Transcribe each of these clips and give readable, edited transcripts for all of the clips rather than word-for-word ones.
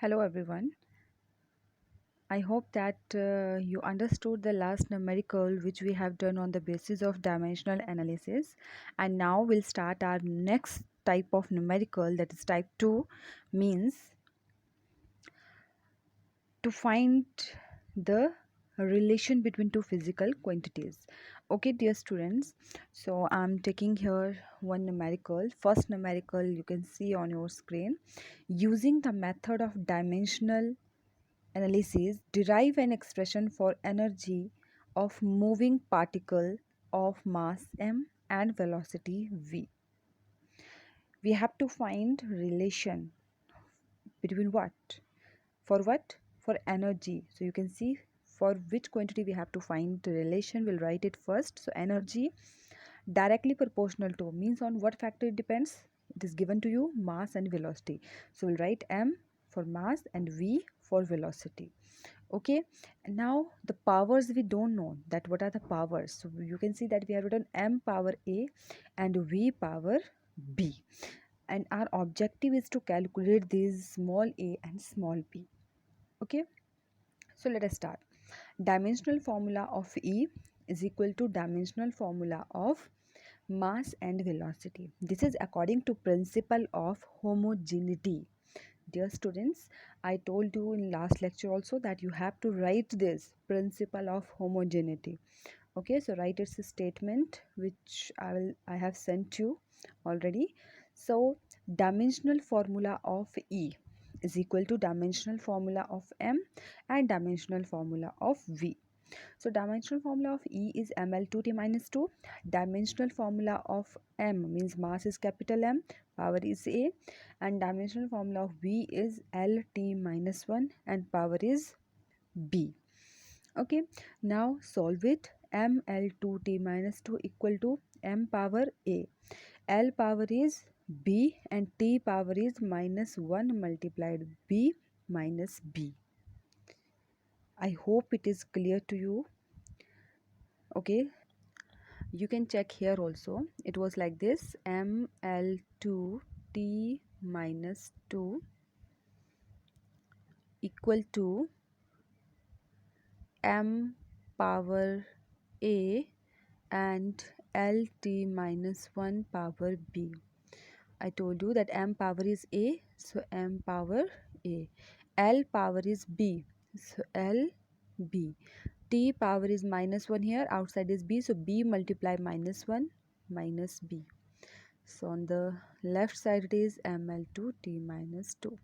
Hello everyone. I hope that you understood the last numerical which we have done on the basis of dimensional analysis, and now we'll start our next type of numerical, that is type 2, means to find the relation between two physical quantities. Okay, dear students, so I'm taking here one numerical. First numerical you can see on your screen. Using the method of dimensional analysis, derive an expression for energy of moving particle of mass m and velocity v. We have to find relation between what? For what? For energy. So you can see for which quantity we have to find the relation. We'll write it first. So energy directly proportional to means on what factor it depends. It is given to you mass and velocity. So we'll write m for mass and v for velocity. Okay, and now the powers we don't know that what are the powers. So you can see that we have written m power a and v power b, and our objective is to calculate these small a and small b. Okay, so let us start. Dimensional formula of E is equal to dimensional formula of mass and velocity. This is according to principle of homogeneity. Dear students, I told you in last lecture also that you have to write this principle of homogeneity. Okay, so write its statement which I have sent you already. So dimensional formula of E is equal to dimensional formula of m and dimensional formula of v. So dimensional formula of E is ml2t minus 2. Dimensional formula of m means mass is capital M, power is a, and dimensional formula of V is lt minus 1 and power is b. Okay, now solve it. ml2t minus 2 equal to m power a, l power is b, and t power is minus 1 multiplied b minus b. I hope it is clear to you. Okay, you can check here also. It was like this: ml2t minus 2 equal to m power a and lt minus 1 power b. I told you that m power is a, so m power a. L power is b, so l b. T power is minus 1 here, outside is b, so b multiply minus 1 minus b. So on the left side it is ml2 t minus 2.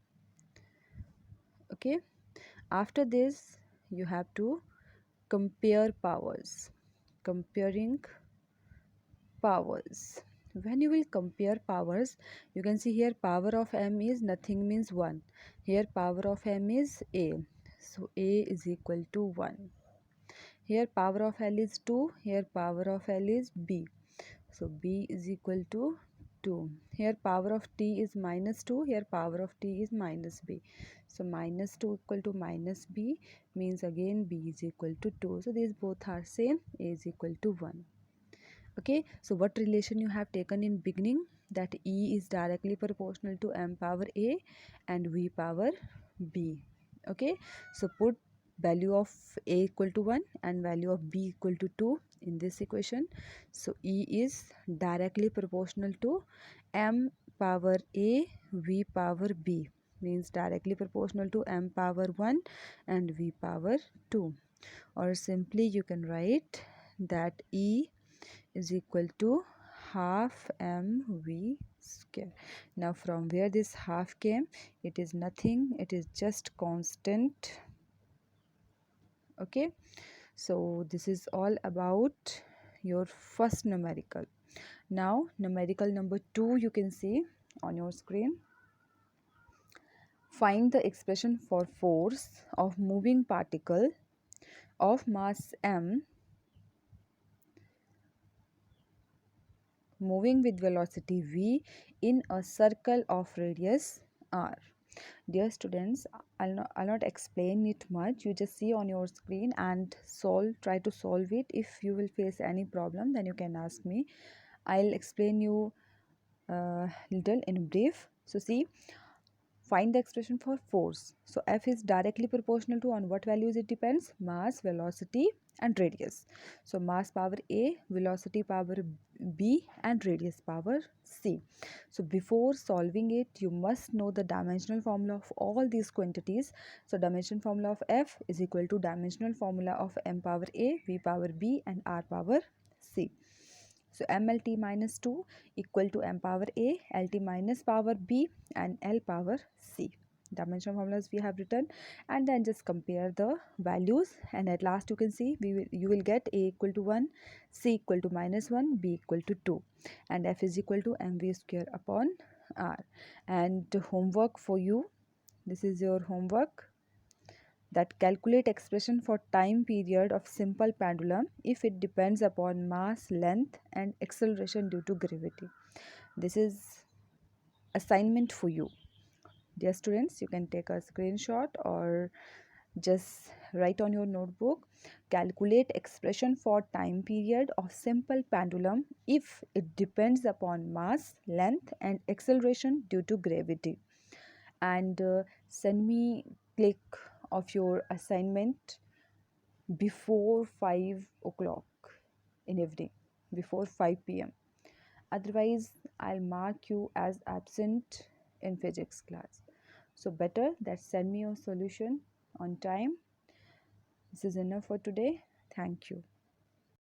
Okay, after this you have to compare powers. Comparing powers. When you will compare powers, you can see here power of m is nothing means 1. Here power of m is a, so a is equal to 1. Here power of l is 2, here power of l is b, so b is equal to 2. Here power of t is minus 2, here power of t is minus b, so minus 2 equal to minus b means again b is equal to 2. So these both are same, a is equal to 1. Okay, so what relation you have taken in beginning, that E is directly proportional to m power a and v power b. Okay, so put value of a equal to 1 and value of b equal to 2 in this equation. So E is directly proportional to m power a v power b, means directly proportional to m power 1 and v power 2, or simply you can write that E is equal to half mv square. Now from where this half came, it is nothing, it is just constant. Okay, so this is all about your first numerical. Now numerical number 2 you can see on your screen. Find the expression for force of moving particle of mass m moving with velocity v in a circle of radius r. Dear students, I'll not explain it much. You just see on your screen and try to solve it. If you will face any problem, then you can ask me. I'll explain you little in brief. So see, Find the expression for force. So F is directly proportional to on what values it depends? Mass, velocity and radius. So mass power A, velocity power B and radius power C. So before solving it, you must know the dimensional formula of all these quantities. So dimension formula of F is equal to dimensional formula of m power A, v power B and r power C. So mlt minus 2 equal to m power A, lt minus power B and L power C. Dimensional formulas we have written, and then just compare the values, and at last you can see you will get A equal to 1, C equal to minus 1, B equal to 2 and F is equal to mv square upon r. And homework for you, this is your homework, that calculate expression for time period of simple pendulum if it depends upon mass, length and acceleration due to gravity. This is assignment for you. Dear students, you can take a screenshot or just write on your notebook. Calculate expression for time period of simple pendulum if it depends upon mass, length and acceleration due to gravity. And send me click of your assignment before 5 o'clock in evening, before 5 p.m. Otherwise, I'll mark you as absent in physics class. So better that send me your solution on time. This is enough for today. Thank you.